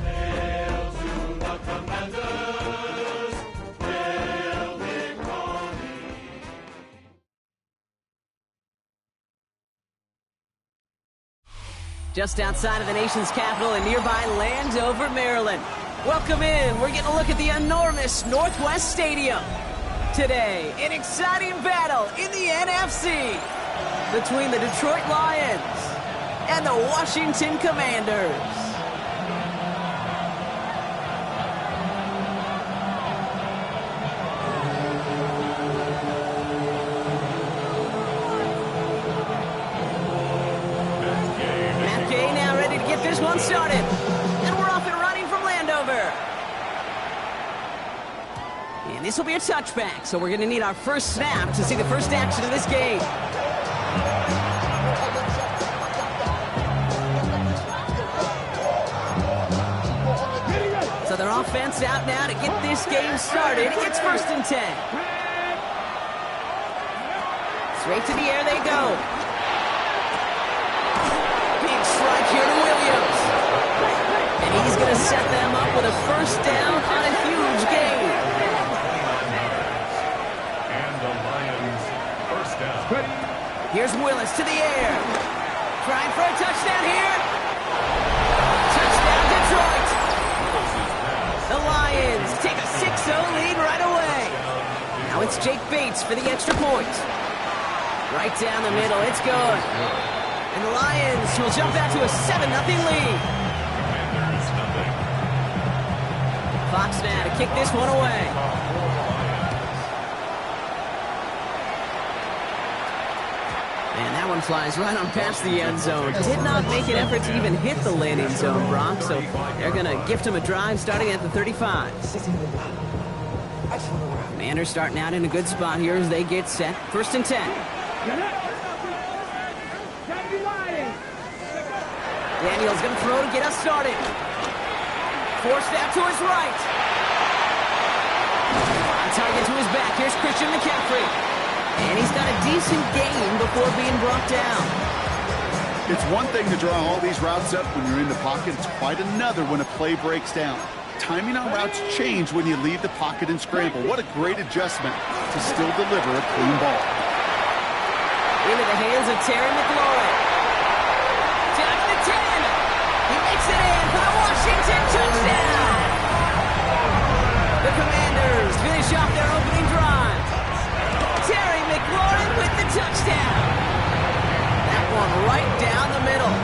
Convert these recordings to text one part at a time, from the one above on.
Hail to the Commanders, hail victory. Just outside of the nation's capital in nearby Landover, Maryland. Welcome in. We're getting a look at the enormous Northwest Stadium. Today, an exciting battle in the NFC between the Detroit Lions and the Washington Commanders. Matt Gay now ready to get this one started. And we're off and running from Landover. And this will be a touchback, so we're going to need our first snap to see the first action of this game. So their offense out now to get this game started. It's 1st and 10. Straight to the air they go. Big strike here to Williams. And he's going to set them up with a first down on a huge gain. And the Lions first down. Here's Willis to the air. Trying for a touchdown here. Touchdown Detroit. The Lions take a 6-0 lead right away. Now it's Jake Bates for the extra point. Right down the middle, it's good. And the Lions will jump out to a 7-0 lead. Fox now to kick this one away. And that one flies right on past the end zone. Did not make an effort to even hit the landing zone, Brock. So they're going to gift him a drive starting at the 35. Commanders starting out in a good spot here as they get set. 1st and 10. Daniel's going to throw to get us started. Forced out to his right. On target to his back. Here's Christian McCaffrey. And he's got a decent gain before being brought down. It's one thing to draw all these routes up when you're in the pocket. It's quite another when a play breaks down. Timing on routes change when you leave the pocket and scramble. What a great adjustment to still deliver a clean ball. Into the hands of Terry McLaurin. Down to the 10. He makes it in for the Washington touchdown. The Commanders finish off their opening drive. Terry McLaurin with the touchdown. That one right down the middle.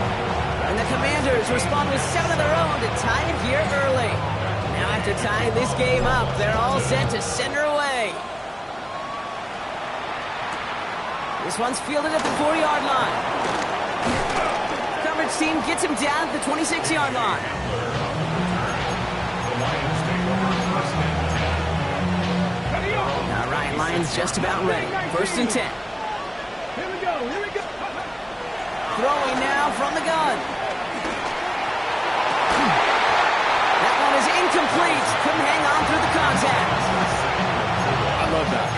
And the Commanders respond with 7 of their own to tie it here early. Now after tying this game up, they're all set to send her away. This one's fielded at the 4-yard line. Coverage team gets him down at the 26-yard line. All right, Lions just about ready. 1st and 10. Here we go. Throwing now from the gun. That one is incomplete. Couldn't hang on through the contact. I love that.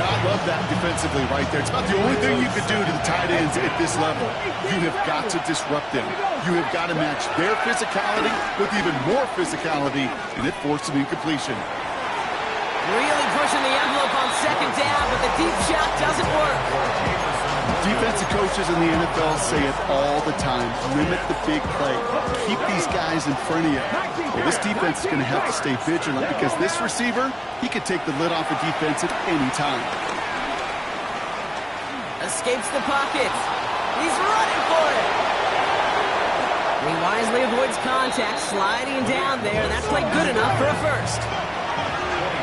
I love that defensively right there. It's about the only thing you could do to the tight ends at this level. You have got to disrupt them. You have got to match their physicality with even more physicality, and it forced an incompletion. Really pushing the envelope on 2nd down, but the deep shot doesn't work. Defensive coaches in the NFL say it all the time. Limit the big play. Keep these guys in front of you. Well, this defense is going to have to stay vigilant because this receiver, he could take the lid off a defense at any time. Escapes the pocket. He's running for it. He wisely avoids contact, sliding down there. That played good enough for a first.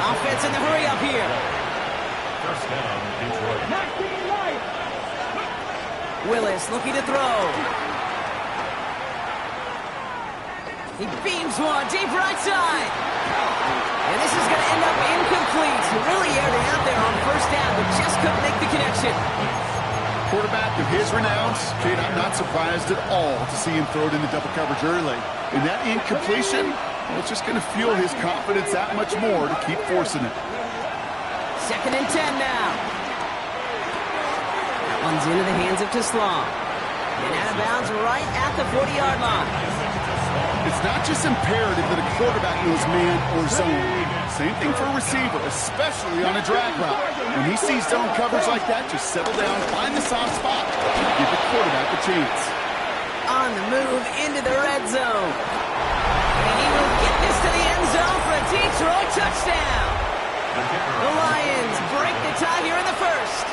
Offense in the hurry up here. First down, Detroit. Willis looking to throw. He beams one deep right side. And this is going to end up incomplete. He really aired it out there on 1st down, but just couldn't make the connection. Quarterback of his renown, Kate, I'm not surprised at all to see him throw it into double coverage early. And that incompletion, well, it's just going to fuel his confidence that much more to keep forcing it. 2nd and 10 now. That one's into the hands of Teslam. And out of bounds right at the 40-yard line. It's not just imperative that a quarterback knows man or zone. Same thing for a receiver, especially on a drag route. When he sees zone coverage like that, just settle down, find the soft spot, and give the quarterback a chance. On the move into the red zone. And he will get this to the end zone for a Detroit touchdown. The Lions break the tie here in the first.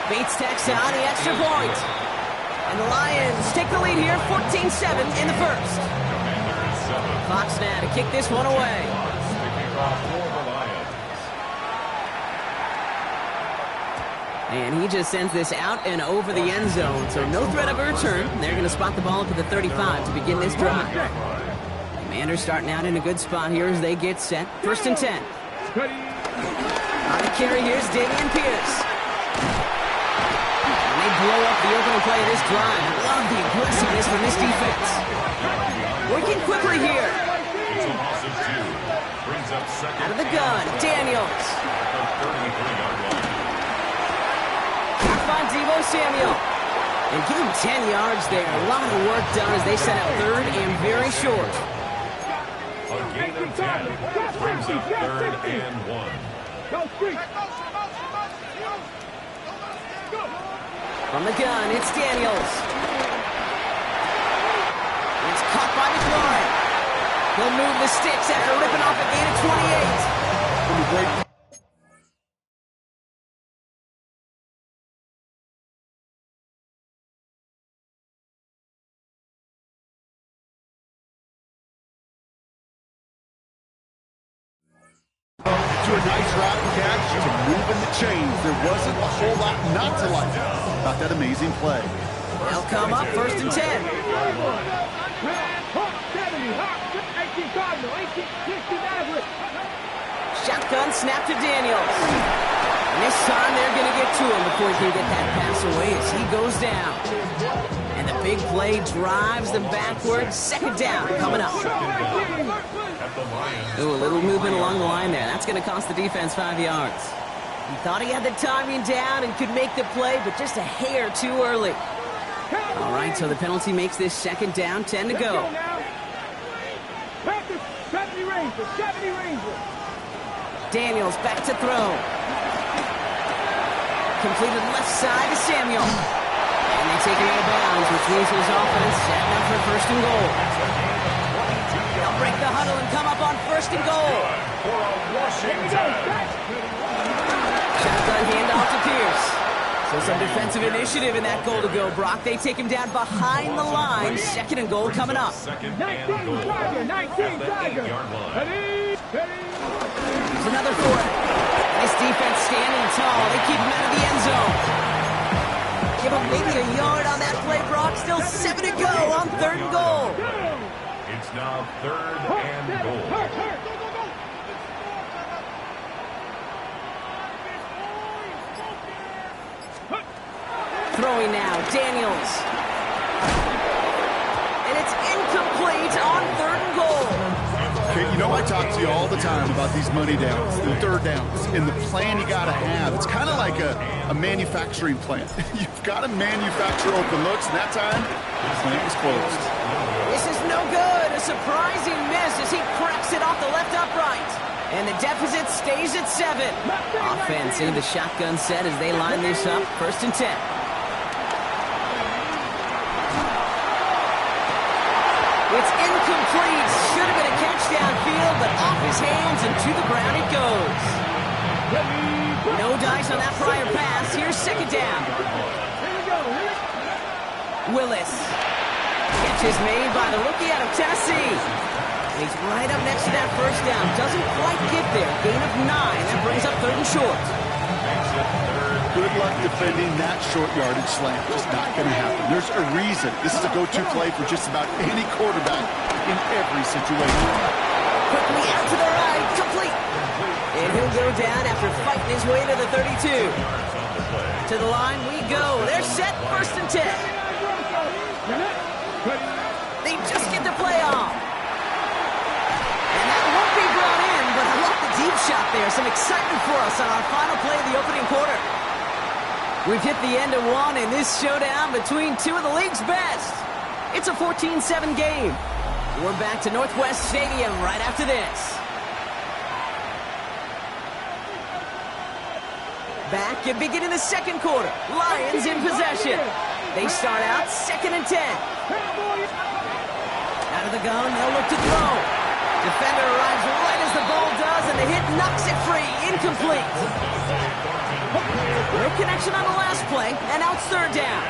Bates tacks on the extra point. And the Lions take the lead here, 14-7 in the first. Fox now to kick this one away. And he just sends this out and over the end zone, so no threat of a return. They're going to spot the ball up at the 35 to begin this drive. Commanders starting out in a good spot here as they get set. First and 10. On the carry, here's Dameon Pierce. And they blow up the opening play of this drive. Love the aggressiveness from this defense. Working quickly here. Out of the gun, Daniels. By Deebo Samuel. And give him 10 yards there. A lot of work done as they set out third and very short. A gain of 10 brings up 3rd and 1. From the gun, it's Daniels. It's caught by McLaurin. He'll move the sticks after ripping off a gain of 28. To a nice route and catch to moving the chains. There wasn't a whole lot not to like about that amazing play. They'll come up first and 10. Shotgun snap to Daniels. And this time they're going to get to him before he can get that pass away as he goes down. And the big play drives them backwards. Second down coming up. Ooh, a little movement along the line there. That's going to cost the defense 5 yards. He thought he had the timing down and could make the play, but just a hair too early. All right, so the penalty makes this second down, 10 to go. Daniels back to throw. Completed left side to Samuel. And they take it out of bounds, which means his offense set up for first and goal. They'll break the huddle and come up on first and goal. Shotgun handoff to Pierce. So some defensive initiative in that goal to go. Brock, they take him down behind the line. Second and goal coming up. 19 Tiger. Here's another fourth. This defense standing tall. They keep him out of the end zone. Give him maybe a yard on that play, Brock. Still 7 to go on third and goal. It's now 3rd and goal. Throwing now, Daniels. And it's incomplete on third and goal. Okay, you know I talk to you all the time about these money downs and third downs and the plan you got to have. It's kind of like a manufacturing plant. You've got to manufacture open looks, and that time, the plant was closed. This is no good. A surprising miss as he cracks it off the left upright. And the deficit stays at 7. Offense in the shotgun set as they line this up. First and 10. It's incomplete. Should have been a catch downfield, but off his hands and to the ground it goes. No dice on that prior pass. Here's second down. Willis. Catch is made by the rookie out of Tennessee. And he's right up next to that first down. Doesn't quite get there. Gain of 9. That brings up third and short. Good luck defending that short yardage slant. Just not going to happen. There's a reason. This is a go-to play for just about any quarterback in every situation. Quickly out to the right. Complete. And he'll go down after fighting his way to the 32. To the line we go. They're set. First and 10. They just get the play off. And that won't be brought in, but I like the deep shot there. Some excitement for us on our final play of the opening quarter. We've hit the end of one in this showdown between two of the league's best. It's a 14-7 game. We're back to Northwest Stadium right after this. Back at beginning the second quarter. Lions in possession. They start out 2nd and 10. Out of the gun, they'll look to throw. Defender arrives right as the ball does, and the hit knocks it free. Incomplete. No connection on the last play, and now it's 3rd down.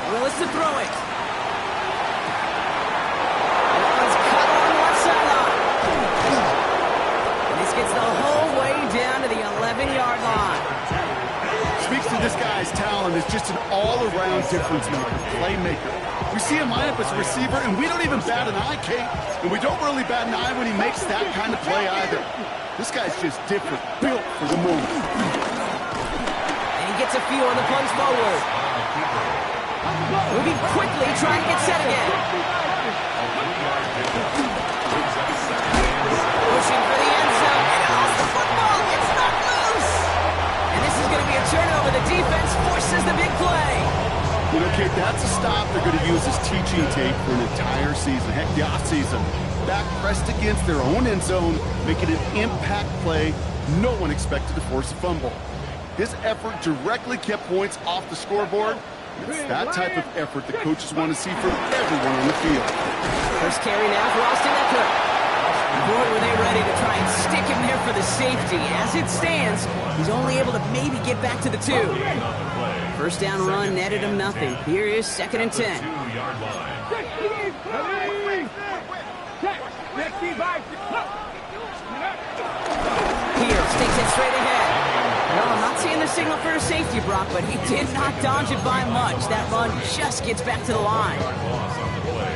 Willis to throw it. One's cut on the left sideline. And this gets the whole way down to the 11-yard line. Speaks to this guy's talent as just an all-around difference maker, playmaker. We see him line up as a receiver, and we don't even bat an eye, Kate. And we don't really bat an eye when he makes that kind of play either. This guy's just different, built for the moment. And he gets a few on the punch forward. Moving quickly, trying to get set again. Pushing for the end zone, and he lost the football. It's not loose. And this is going to be a turnover. The defense forces the big play. You know, kid, that's a stop they're going to use as teaching tape for an entire season. Heck, the offseason. Back pressed against their own end zone, making an impact play. No one expected to force a fumble. His effort directly kept points off the scoreboard. It's that type of effort the coaches want to see from everyone on the field. First carry now for Austin Eckler. Boy, were they ready to try and stick him there for the safety. As it stands, he's only able to maybe get back to the 2. First down run netted him nothing. Here is 2nd and 10. Pierce takes it straight ahead. Well, I'm not seeing the signal for a safety, Brock, but he did not dodge it by much. That run just gets back to the line.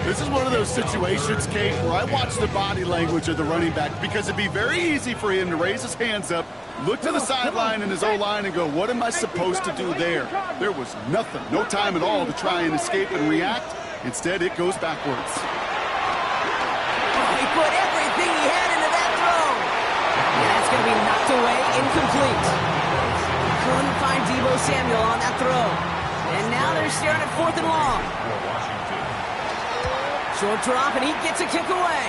This is one of those situations, Kate, where I watch the body language of the running back because it'd be very easy for him to raise his hands up, look to the sideline in his O-line and go, what am I supposed to do there? There was nothing, no time at all to try and escape and react. Instead, it goes backwards. He put everything he had into that throw. And that's going to be knocked away, incomplete. Couldn't find Deebo Samuel on that throw. And now they're staring at 4th and long. Short drop, and he gets a kick away.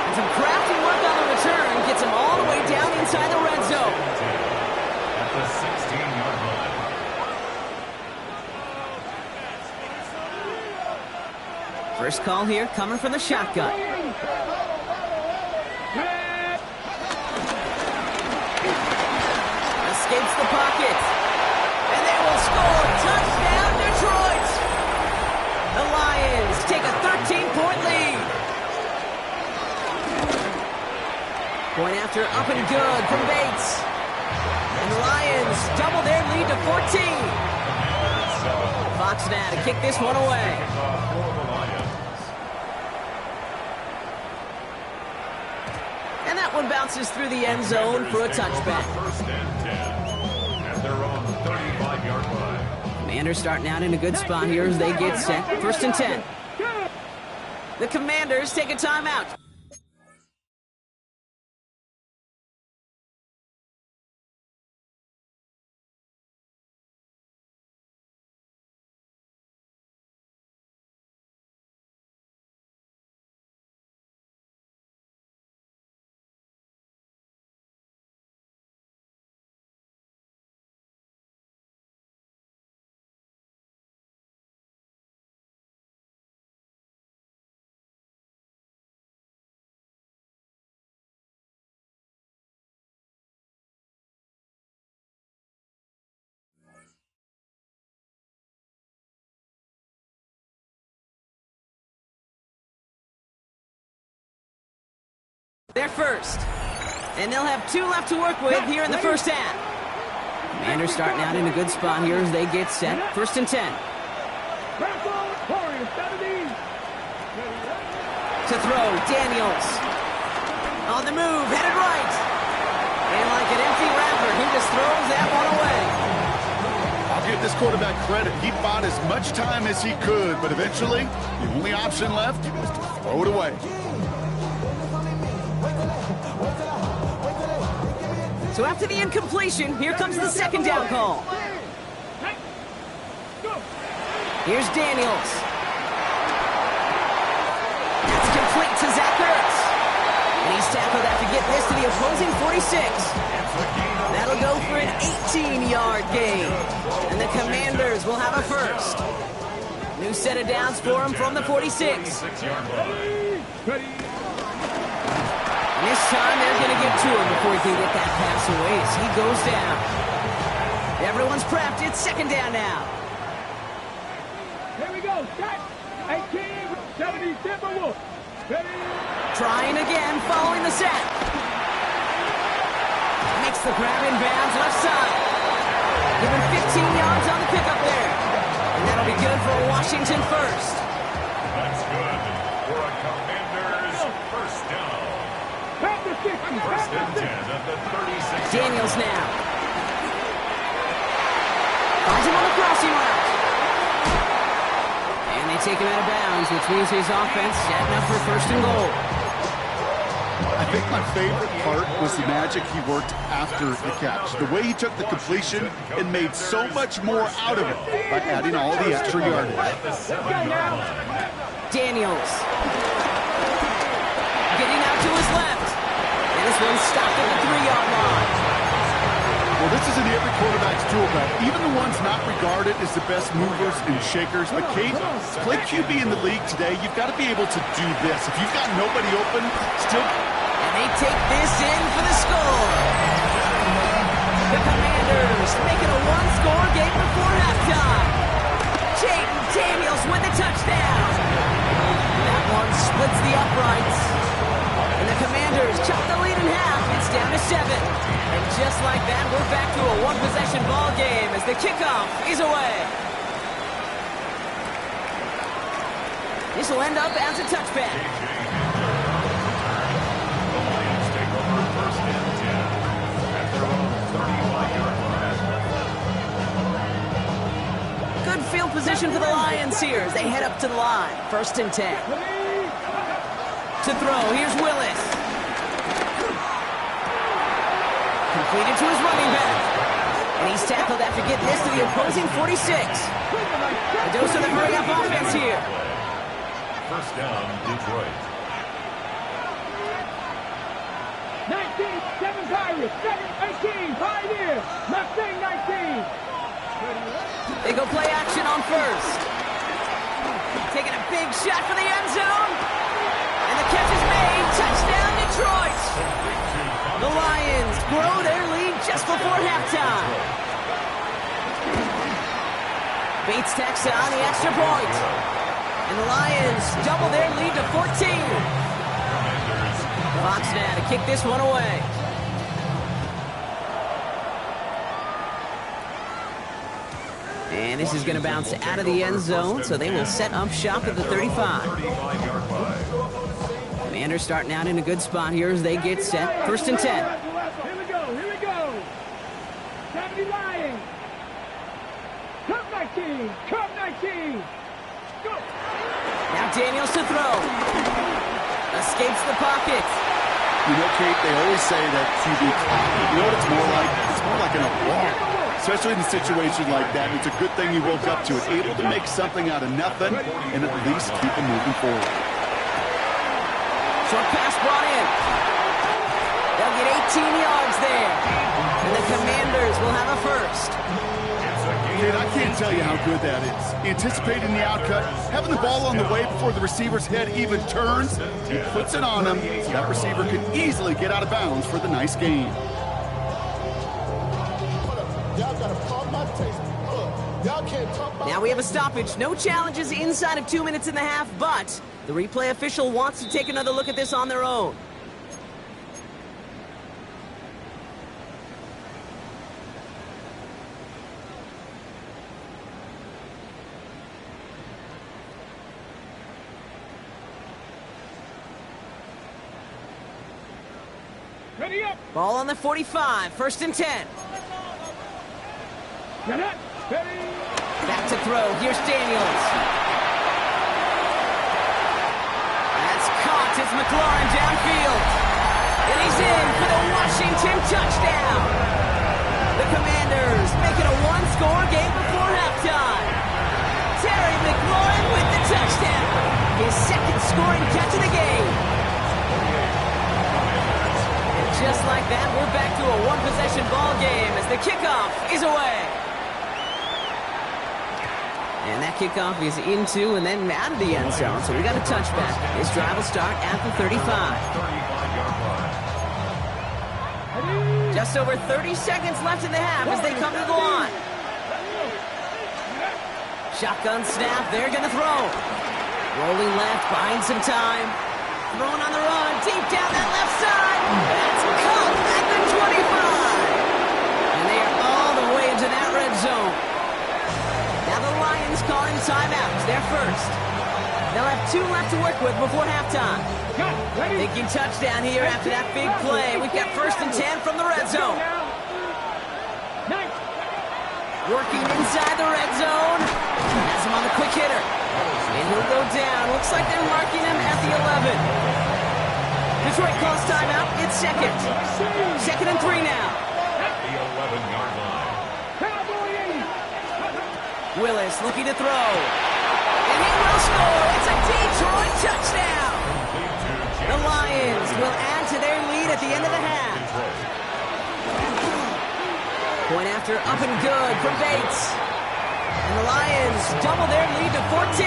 And some crafty work on the return gets him all the way down inside the red zone. At the 16-yard line. First call here coming from the shotgun. Escapes the pocket. And they will score. Touchdown, Detroit. The Lions take a 13-point lead. Point after up and good from Bates. And the Lions double their lead to 14. Fox now to kick this one away. And that one bounces through the end zone for a touchback. First and 10 at their own 35-yard line. Commanders starting out in a good spot here as they get set. 1st and 10. The Commanders take a timeout. They're first. And they'll have 2 left to work with here in the first half. Commanders starting out in a good spot here as they get set. 1st and 10. To throw, Daniels. On the move, headed right. And like an empty wrapper, he just throws that one away. I'll give this quarterback credit. He bought as much time as he could, but eventually, the only option left was to throw it away. So after the incompletion, here comes the second down call. Here's Daniels. That's complete to Zach Ertz. And he's tackled after getting this to the opposing 46. That'll go for an 18-yard gain. And the Commanders will have a first. New set of downs for him from the 46. And this time they're going to get to him before he can get that pass away as he goes down. Everyone's prepped. It's second down now. Here we go. Set. 18, 70, Timberwolves. Trying again, following the set. Makes the grab in bounds left side. Given 15 yards on the pickup there. And that'll be good for a Washington first. That's good for a Commanders first down. First and 10 at the 36. Daniels now. Finds him on the crossing route. And they take him out of bounds, which means his offense setting up for first and goal. I think my favorite part was the magic he worked after the catch. The way he took the completion and made so much more out of it by adding all the extra yardage. Daniels. Getting out to his left. And this one's stopped at the 3-yard line. Well, this is in every quarterback's tool belt, even the ones not regarded as the best movers and shakers. But, Kate, to play QB in the league today, you've got to be able to do this. If you've got nobody open, still... And they take this in for the score. The Commanders make it a one-score game before halftime. Jaden Daniels with the touchdown. That one splits the uprights. And the Commanders chop the lead in half. It's down to 7. And just like that, we're back to a one-possession ball game as the kickoff is away. This will end up as a touchback. Good field position for the Lions here as they head up to the line. First and 10. To throw, here's Willis. Completed to his running back. And he's tackled after getting this to the opposing 46. A dose of the hurry-up offense here. First down, Detroit. 19, 7 Pirates, 7, 18, Pioneers, Mustang 19. They go play action on first. Taking a big shot for the end zone. And the catch is made. Touchdown, Detroit. The Lions grow their lead just before halftime. Bates tacks on the extra point. And the Lions double their lead to 14. Fox now to kick this one away. And this is going to bounce out of the end zone, so they will set up shop at the 35. Commanders starting out in a good spot here as they get set. First and 10. Here we go. 70 Lions. Come 19, come 19. Go. Now Daniels to throw. Escapes the pocket. You know, Kate, they always say that QB, you know what it's more like? It's more like an applause. Especially in a situation like that, it's a good thing you woke up to it. Able to make something out of nothing and at least keep them moving forward. Short pass brought in. They'll get 18 yards there. And the Commanders will have a first. Kate, I can't tell you how good that is. Anticipating the outcut, having the ball on the way before the receiver's head even turns, he puts it on him, so that receiver could easily get out of bounds for the nice gain. Now we have a stoppage. No challenges inside of 2 minutes and a half, but the replay official wants to take another look at this on their own. Ready up. Ball on the 45, first and 10. Get it. Ready. Back to throw, here's Daniels. That's caught, it's McLaurin downfield. And he's in for the Washington touchdown. Commanders make it a one-score game before halftime. Terry McLaurin with the touchdown. His second scoring catch of the game. And just like that, we're back to a one-possession ball game as the kickoff is away. And that kickoff is into and then out of the end zone, so we got a touchback. This drive will start at the 35. 35-yard line. Just over 30 seconds left in the half as they come to the line. Shotgun snap, they're going to throw. Rolling left, buying some time. Throwing on the run, deep down that left side. That's caught at the 25. And they are all the way into that red zone. Now the Lions calling timeouts, their first. They'll have 2 left to work with before halftime. Thinking touchdown here after that big play. We've got 1st and 10 from the red zone. Working inside the red zone. Has him on the quick hitter. And he'll go down. Looks like they're marking him at the 11. Detroit calls timeout. It's second. 2nd and 3 now. At the 11-yard line. Willis looking to throw. And he will score. It's a Detroit touchdown. The Lions will add to their lead at the end of the half. Point after up and good from Bates. And the Lions double their lead to 14.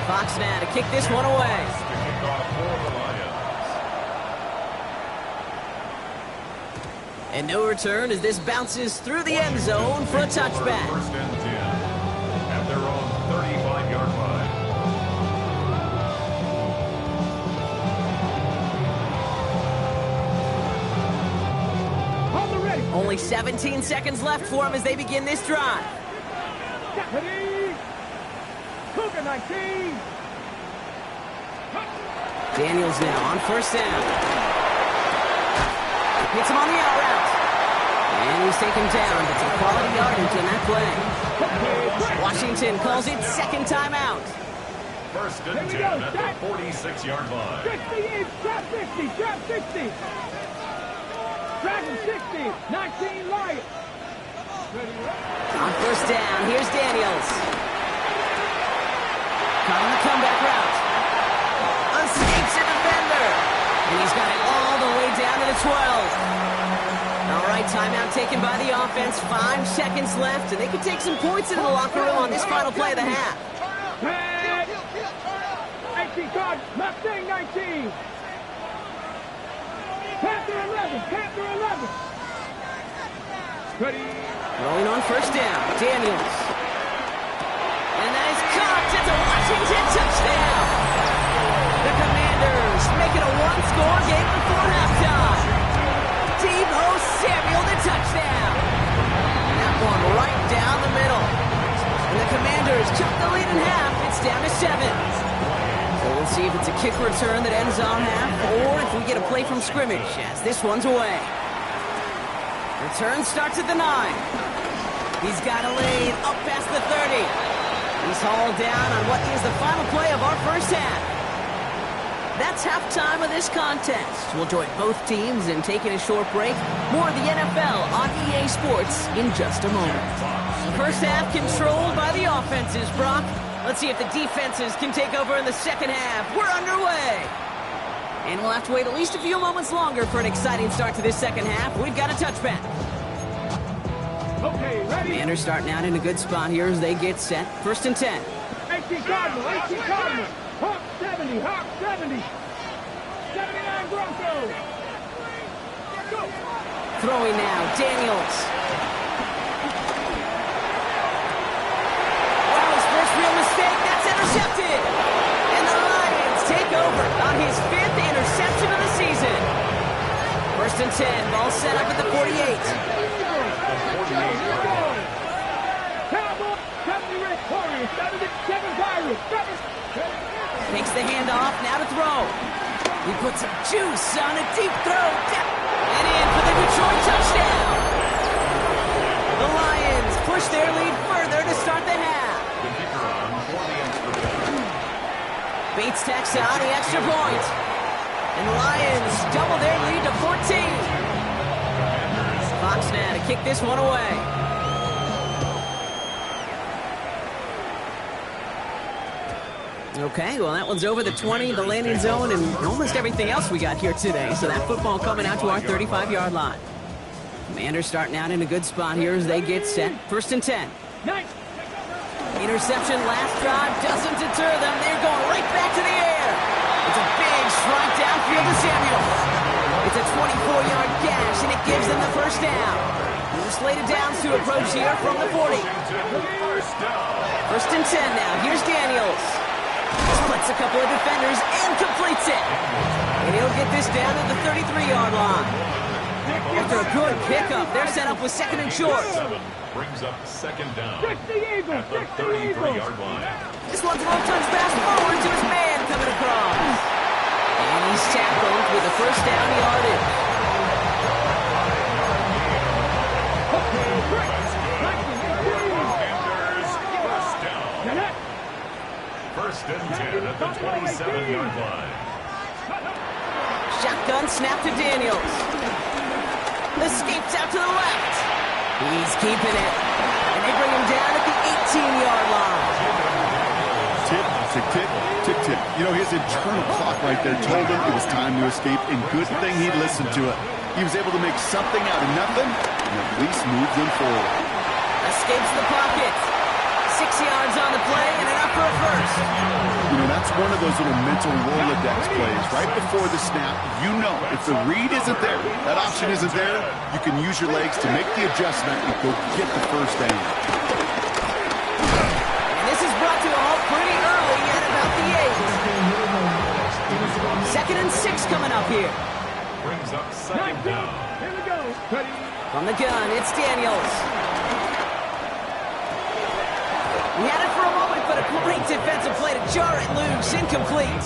Fox now to kick this one away. And no return as this bounces through the end zone for a touchback. 1st and 10 at their own 35-yard line. Only 17 seconds left for them as they begin this drive. Daniels now on 1st down. Hits him on the out route. And he's taken down, but some quality yardage in that play. Washington calls it 2nd timeout. 1st and 10 at the 46-yard line. 60, drop 60, drop 60. Dragon 60, 19 Lions. On 1st down, here's Daniels. Coming the comeback route. Escapes a defender. And he's got it all the way down to the 12. All right, timeout taken by the offense. 5 seconds left, and they can take some points into the locker room on this final play of the half. 18 cards, Mustang 19. Panther 11, Panther 11. Ready. Rolling on 1st down, Daniels. And that is caught. It's a Washington touchdown. The Commanders make it a one-score game before halftime. Deebo Samuel the touchdown. And that one right down the middle. And the Commanders took the lead in half. It's down to 7. So we'll see if it's a kick return that ends on half, or if we get a play from scrimmage as this one's away. Return starts at the 9. He's got a lane up past the 30. He's hauled down on what is the final play of our first half. That's halftime of this contest. We'll join both teams in taking a short break. More of the NFL on EA Sports in just a moment. First half controlled by the offenses, Brock. Let's see if the defenses can take over in the second half. We're underway. And we'll have to wait at least a few moments longer for an exciting start to this second half. We've got a touchback. Okay, ready. Commanders starting out in a good spot here as they get set. 1st and 10. 18 Cardinals, 18 Cardinals. Hawk 70, Hawk 70. 79 Broncos. Go. Throwing now, Daniels. Wow, his first real mistake. That's intercepted. And the Lions take over on his 5th interception of the season. 1st and 10, ball set up at the 48. Cowboy, 70 Red Warriors, 77 Pirates. Takes the handoff, now to throw. He puts some juice on a deep throw. And in for the Detroit touchdown. The Lions push their lead further to start the half. Bates tacks on the extra point. And the Lions double their lead to 14. Fox now to kick this one away. Okay, well, that one's over the 20, the landing zone, and almost everything else we got here today. So that football coming out to our 35-yard line. Commanders starting out in a good spot here as they get set. 1st and 10. Interception last drive doesn't deter them. They're going right back to the air. It's a big strike downfield to Samuels. It's a 24-yard gash, and it gives them the first down. The slated downs to approach here from the 40. 1st and 10 now. Here's Daniels. Splits a couple of defenders and completes it. And he'll get this down at the 33-yard line. After a good pickup, they're set up with 2nd and short. Brings up 2nd down at the 33-yard line. This one's a little touch pass forward to his man coming across. And he's tackled with the first down yardage. First and 10 at the 27-yard line. Shotgun snap to Daniels. Escapes out to the left. He's keeping it. And they bring him down at the 18-yard line. Tick, tick, tick, tick, tick. You know, his internal clock right there told him it was time to escape, and good thing he listened to it. He was able to make something out of nothing and at least move them forward. Escapes the pocket. 6 yards on the play and enough for a first. You know, that's one of those little mental Rolodex plays. Right before the snap, you know if the read isn't there, that option isn't there, you can use your legs to make the adjustment and go get the first down. And this is brought to a halt pretty early at about the 8. 2nd and 6 coming up here. Brings up 2nd down. Here we go. From the gun, it's Daniels. He had it for a moment, but a great defensive play to jar it loose. Incomplete.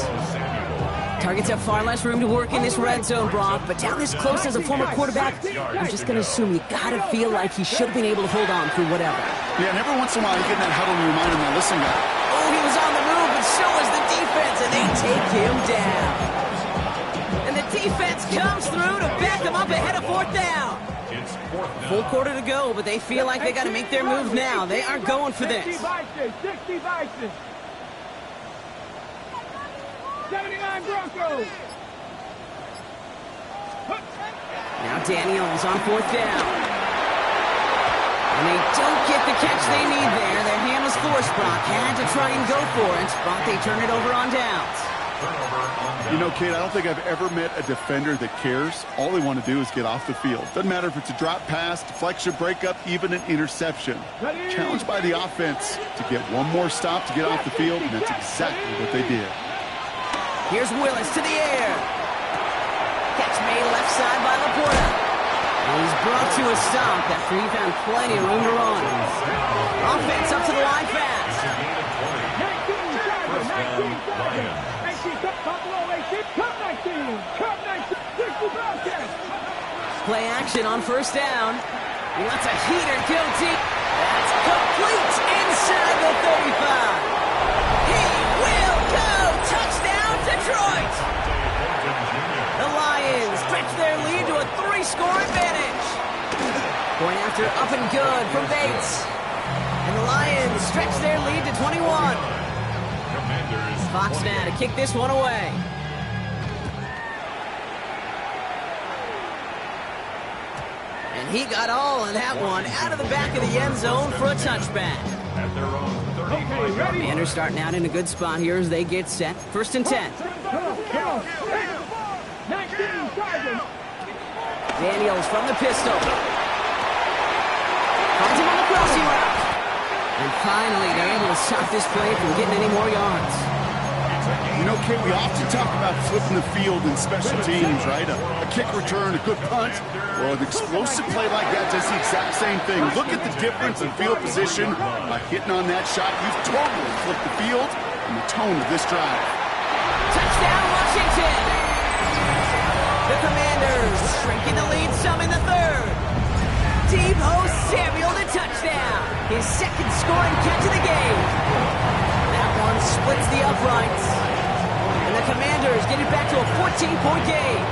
Targets have far less room to work in this red zone, Brock, but down this close as a former quarterback, I'm just going to assume you got to feel like he should have been able to hold on through whatever. Yeah, and every once in a while you get in that huddle and you remind him, now listen, guy. Oh, he was on the move, but so was the defense, and they take him down. And the defense comes through to back him up ahead of 4th down. It's 4th down. Full quarter to go, but they feel like they got to make their move now. They are going for this. 60 Vikings. 79 Broncos. Now Daniels on 4th down. And they don't get the catch they need there. Their hand was forced, Brock. Had to try and go for it, but they turn it over on downs. You know, Kate, I don't think I've ever met a defender that cares. All they want to do is get off the field. Doesn't matter if it's a drop pass, deflection, breakup, even an interception. Challenged by the offense to get one more stop to get off the field, and that's exactly what they did. Here's Willis to the air. Catch made left side by Laporta. And he's brought to a stop after he found plenty of room to run. Offense up to the line fast. First down, Lions. Play action on 1st down. He lets a heater go deep. That's complete inside the 35. He will go. Touchdown, Detroit. The Lions stretch their lead to a 3-score advantage. Going after up and good from Bates. And the Lions stretch their lead to 21. Fox now to kick this one away. And he got all of that one out of the back of the end zone for a touchback. At their own 35-yard line. Commanders starting out in a good spot here as they get set. 1st and 10. Daniels from the pistol. Finds him on the crossing route. And finally, they're able to stop this play from getting any more yards. You know, Kate, we often talk about flipping the field in special teams, right? A kick return, a good punt. Well, an explosive play like that does the exact same thing. Look at the difference in field position. By hitting on that shot, you've totally flipped the field and the tone of this drive. Touchdown, Washington! The Commanders shrinking the lead some in the 3rd. Deebo Samuel to touchdown. His 2nd scoring catch of the game. That one splits the uprights. And the Commanders get it back to a 14-point game.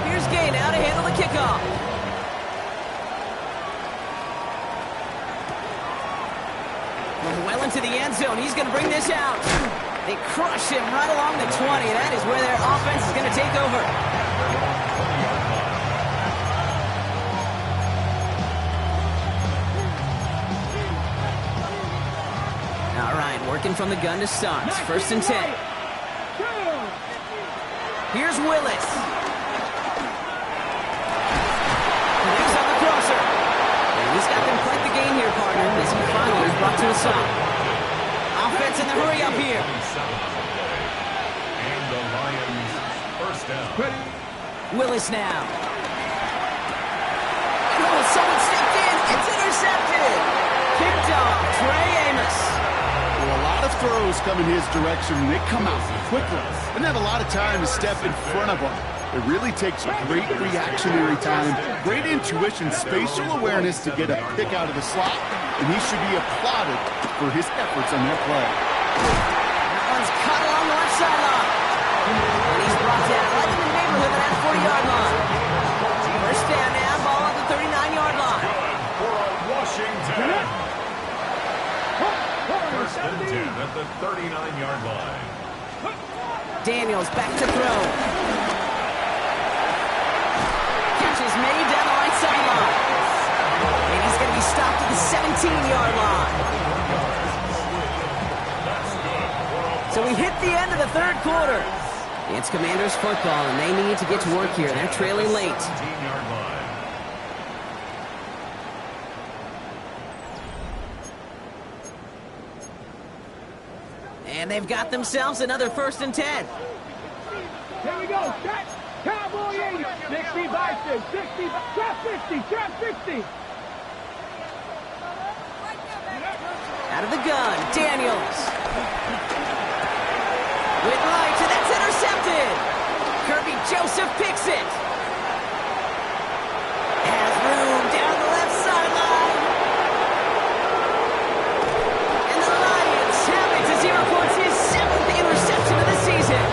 Here's Gay now to handle the kickoff. going to the end zone. He's going to bring this out. They crush him right along the 20. That is where their offense is going to take over. All right, working from the gun to start. First and 10. Here's Willis. Connects on the crosser. And he's got them quite the game here, partner, as he finally is brought to a stop. Offense in the hurry up here. And the Lions first down. Willis now. Oh, someone stepped in. It's intercepted. Picked off. Trey Amos. Well, a lot of throws come in his direction, and they come out quickly. Doesn't have a lot of time to step in front of them. It really takes great reactionary time, great intuition, spatial awareness to get a pick out of the slot, and he should be applauded for his efforts on that play. That one's cut along the left sideline. And he's brought down right in the neighborhood of that 40-yard line. First down now, ball at the 39-yard line. Good for a Washington. First and 10 at the 39-yard line. Daniels back to throw. Catches made down the right sideline. And he's going to be stopped at the 17-yard line. So we hit the end of the third quarter. It's Commanders football, and they need to get to work here. They're trailing late. 17-yard line. And they've got themselves another first and 10. Here we go. Set. Cowboy 80. 60 by 60. Trap 60. Trap 60. Out of the gun, Daniels. With lights, and that's intercepted. Kirby Joseph picks it. Has room down the left sideline. And the Lions have it as he reports his 7th interception of the season.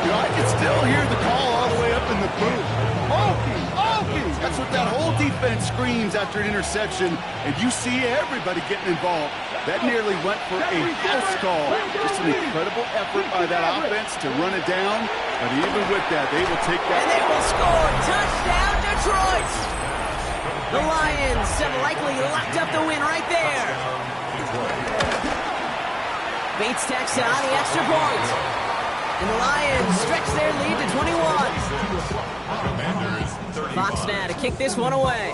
You know, I can still hear the call all the way up in the booth. Okie, Okie! That's what that whole defense screams after an interception, and you see everybody getting involved. That nearly went for a house call. Just an incredible effort by that offense to run it down, but even with that, they will take that. And they will score. Touchdown, Detroit! The Lions have likely locked up the win right there. Bates tacks on the extra point. And the Lions stretch their lead to 21. Fox now to kick this one away.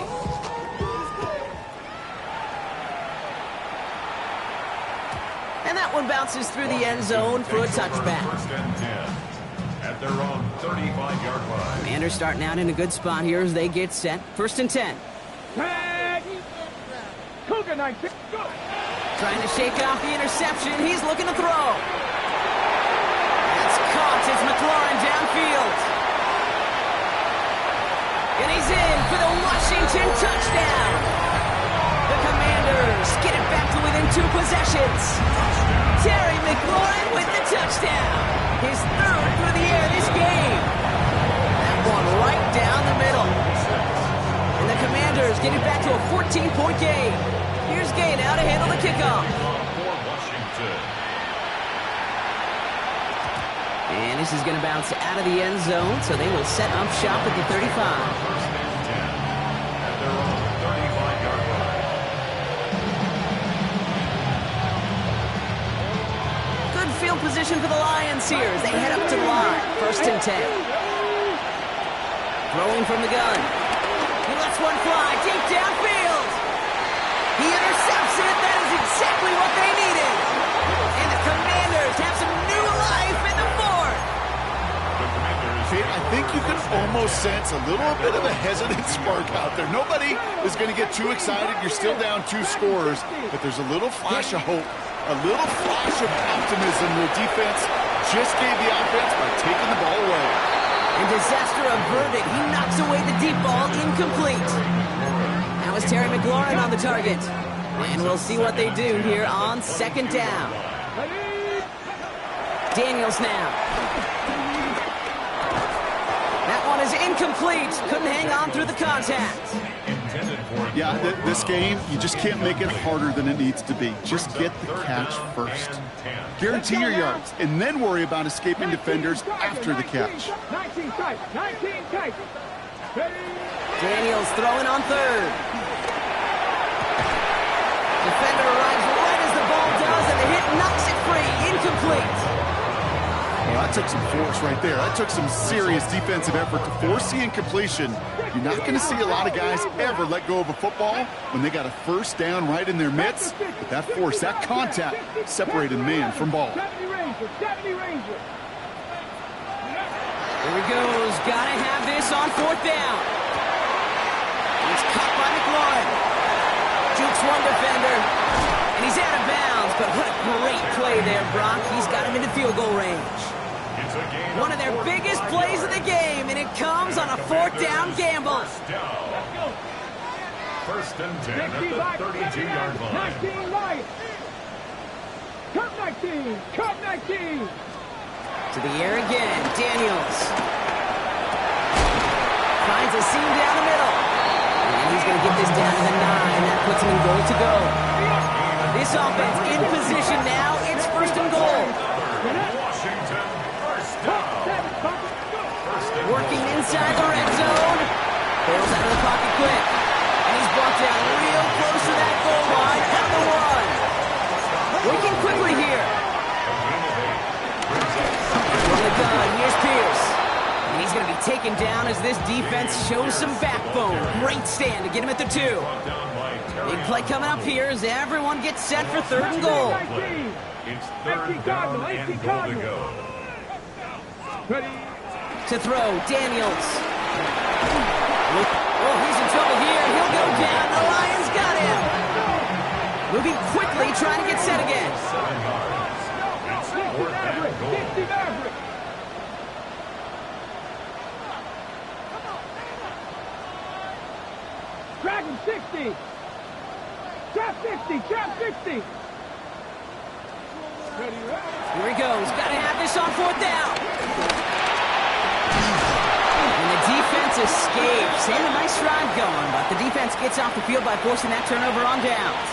And that one bounces through the end zone for a touchback. First and 10 at their own 35-yard line. Commanders starting out in a good spot here as they get set. First and 10. Tag. Cougar 9. Go. Trying to shake off the interception. He's looking to throw. That's caught. It's McLaurin downfield. And he's in for the Washington touchdown. The Commanders get it back to within 2 possessions. Terry McLaurin with the touchdown. His 3rd through the air this game. That one right down the middle. And the Commanders get it back to a 14-point game. Here's Gay now to handle the kickoff. For Washington. And this is going to bounce out of the end zone, so they will set up shop at the 35. First and 10 at their own 35-yard line. Good field position for the Lions here as they head up to the line. First and 10. Throwing from the gun. He lets one fly deep downfield. He intercepts it. That is exactly what they needed. And the Commanders have some new life in the fourth. The Commanders. See, I think you can almost sense a little bit of a hesitant spark out there. Nobody is going to get too excited. You're still down 2 scores, but there's a little flash of hope, a little flash of optimism. The defense just gave the offense by taking the ball away. And disaster averted. He knocks away the deep ball, incomplete. That was Terry McLaurin on the target. And we'll see what they do here on 2nd down. Daniels now. That one is incomplete. Couldn't hang on through the contact. intended for. Yeah, this game, you just can't make it harder than it needs to be. Just get the catch first. Guarantee your yards, and then worry about escaping defenders after the catch. 19 tight, 19 tight. Daniels throwing on third. Defender arrives right as the ball does, and the hit knocks it free. Incomplete. Well, that took some force right there. That took some serious defensive effort to force the incompletion. You're not going to see a lot of guys ever let go of a football when they got a first down right in their midst. But that force, that contact, separated man from ball. 70 Ranger, 70 Ranger. Here he goes. Gotta have this on fourth down. It's caught by McLaurin. Jukes one defender, and he's out of bounds. But what a great play there, Brock. He's got him into field goal range. One of their biggest plays of the game, and it comes on a fourth down gamble. First and 10 at the 32-yard line. 19 Lions. Cut 19, cut 19. To the air again, Daniels. Finds a seam down the middle. And he's going to get this down to the 9. That puts him in goal to go. This offense in position now. It's first and goal. Washington, first down. Working inside the red zone. Bails out of the pocket quick. And he's brought down real close to that goal line at the 1. Working quickly here. From the gun, here's Pierce. And he's going to be taken down as this defense shows some backbone. Great stand to get him at the 2. Big play coming up here as everyone gets set for third and goal. It's third down and goal to go. To throw, Daniels. Oh, he's in trouble here. He'll go down. The Lions got him. Moving quickly, trying to get set again. 4th and goal. Dragon 60. Trap 60, trap 60. Here he goes. Got to have this on fourth down. And the defense escapes. And a nice drive going, but the defense gets off the field by forcing that turnover on downs.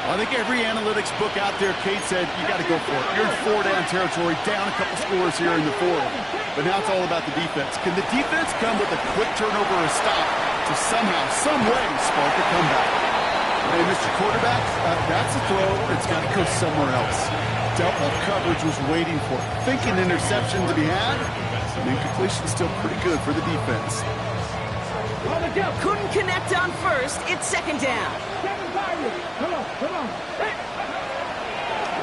Well, I think every analytics book out there, Kate said, you got to go for it. You're in 4-down territory, down a couple scores here in the 4th. But now it's all about the defense. Can the defense come with a quick turnover or stop to somehow, some way, spark a comeback? Hey, Mr. Quarterback, that's a throw that's got to go somewhere else. Double coverage was waiting for it. Thinking interception to be had, and incompletion still pretty good for the defense. Couldn't connect on first. It's second down. Come on.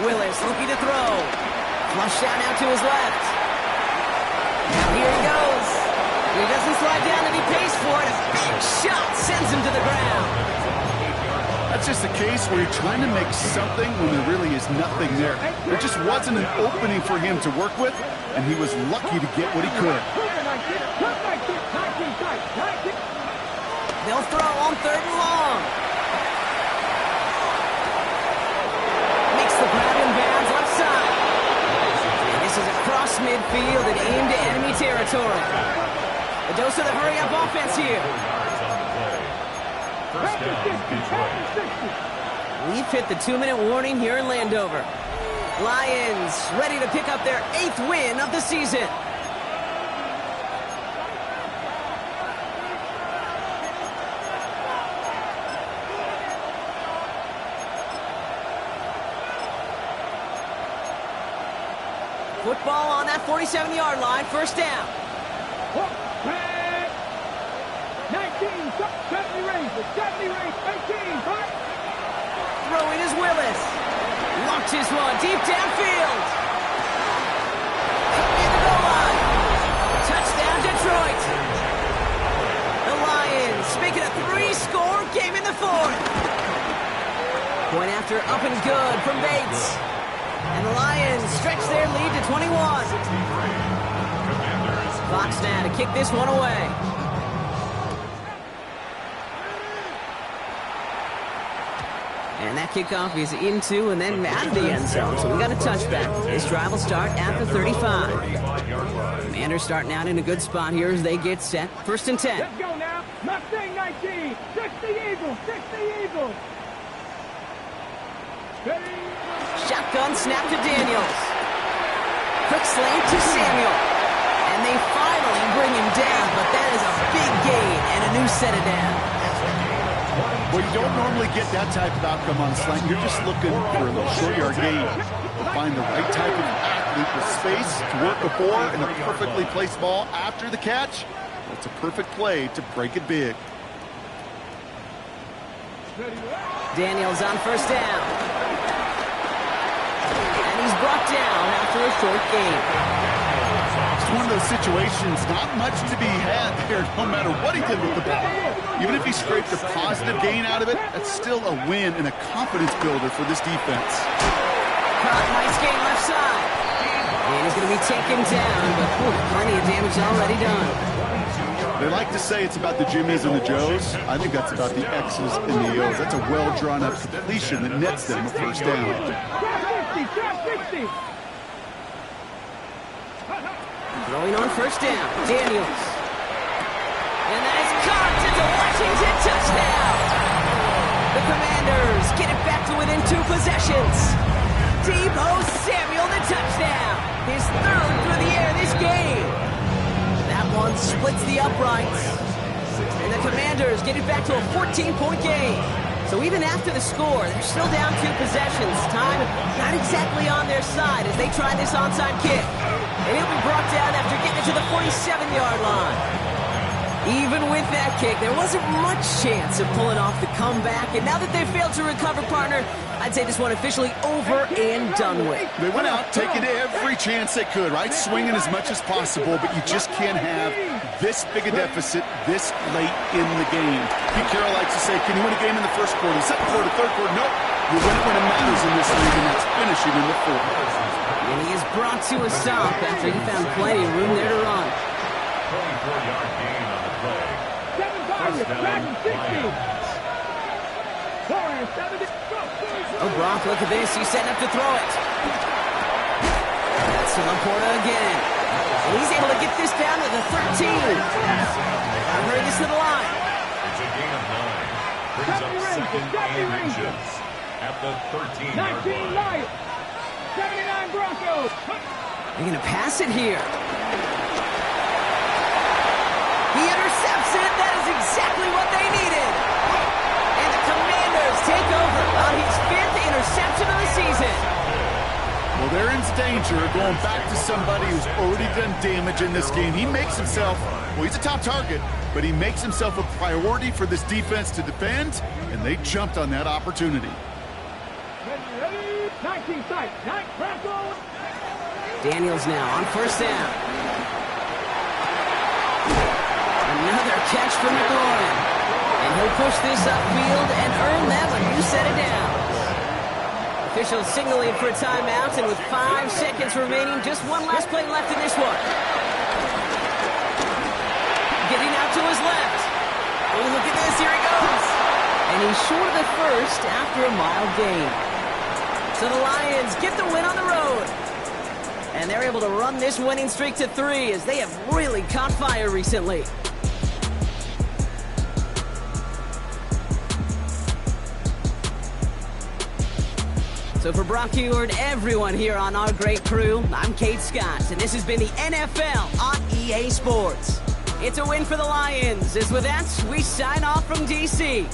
Willis looking to throw. Flush down out to his left. Now here he goes. He doesn't slide down and he pays for it. A big shot sends him to the ground. That's just a case where you're trying to make something when there really is nothing there. There just wasn't an opening for him to work with, and he was lucky to get what he could. They'll throw on third and long. Makes the grab in bounds left side. And this is across midfield and aimed to enemy territory. A dose of the hurry-up offense here. First down, Detroit. We've hit the 2-minute warning here in Landover. Lions ready to pick up their 8th win of the season. Football on that 47-yard line, first down. 19, 70 Rangers, 18, right? Throwing is Willis. Launches one deep downfield. In the goal line. Touchdown, Detroit. The Lions make it a 3-score game in the 4th. Point after up and good from Bates. And the Lions stretch their lead to 21. Fox now to kick this one away. And that kickoff is into and then out of the end zone. So we got a touchback. This drive will start at the 35. Commanders starting out in a good spot here as they get set. First and 10. Let's go now. Mustang 19. 60 Eagles. 60 Eagles. Ready? Shotgun snap to Daniels. Quick slant to Samuel. And they finally bring him down, but that is a big gain and a new set of downs. Well, you don't normally get that type of outcome on a slant. You're just looking for a little short yard gain. To find the right type of athlete with space to work before and a perfectly placed ball after the catch. It's a perfect play to break it big. Daniels on first down. And he's brought down after a short gain. It's one of those situations, not much to be had there no matter what he did with the ball. Even if he scraped a positive gain out of it, that's still a win and a confidence builder for this defense. Nice gain left side. And he's going to be taken down, but plenty of damage already done. They like to say it's about the Jimmies and the Joes. I think that's about the X's and the O's. That's a well-drawn-up completion that nets them a first down. Throwing on first down, Daniels. And that is caught. It's a Washington touchdown. The Commanders get it back to within 2 possessions. Deebo Samuel, the touchdown. His third through the air this game. That one splits the uprights. And the Commanders get it back to a 14-point game. So even after the score, they're still down 2 possessions. Time not exactly on their side as they try this onside kick. And he'll be brought down after getting it to the 47-yard line. Even with that kick, there wasn't much chance of pulling off the comeback. And now that they failed to recover, partner, I'd say this one officially over and done with. They went out taking every chance they could, right? Swinging as much as possible, but you just can't have this big a deficit this late in the game. Pete Carroll likes to say, can you win a game in the first quarter, second quarter, third quarter? Nope. You win it when it matters in this league, and that's finishing in the fourth. And he is brought to a stop after he found plenty of room there to run. 24-yard gain on the play. 7-5, 60. Oh, Brock, look at this. He's setting up to throw it. That's to Laporta again. And he's able to get this down to the 13. I've heard this to the line. It's a gain of 9. Brings up second and inches at the 13-yard 19 line. Lions. 79 Broncos. They're going to pass it here. He intercepts it. That is exactly what they needed. And the Commanders take over on his 5th interception of the season. Well, they're in danger going back to somebody who's already done damage in this game. He makes himself, well, he's a top target, but he makes himself a priority for this defense to defend, and they jumped on that opportunity. 19 sight. 9 Broncos. Daniels now on first down. Another catch for McLaurin. And he'll push this upfield and earn them a new set of downs. Officials signaling for a timeout, and with 5 seconds remaining, just one last play left in this one. Getting out to his left. Oh, look at this. Here he goes. And he's short of the first after a mild gain. So the Lions get the win on the road. And they're able to run this winning streak to 3 as they have really caught fire recently. So for Brock Eward, everyone here on our great crew, I'm Kate Scott, and this has been the NFL on EA Sports. It's a win for the Lions, as with that, we sign off from D.C.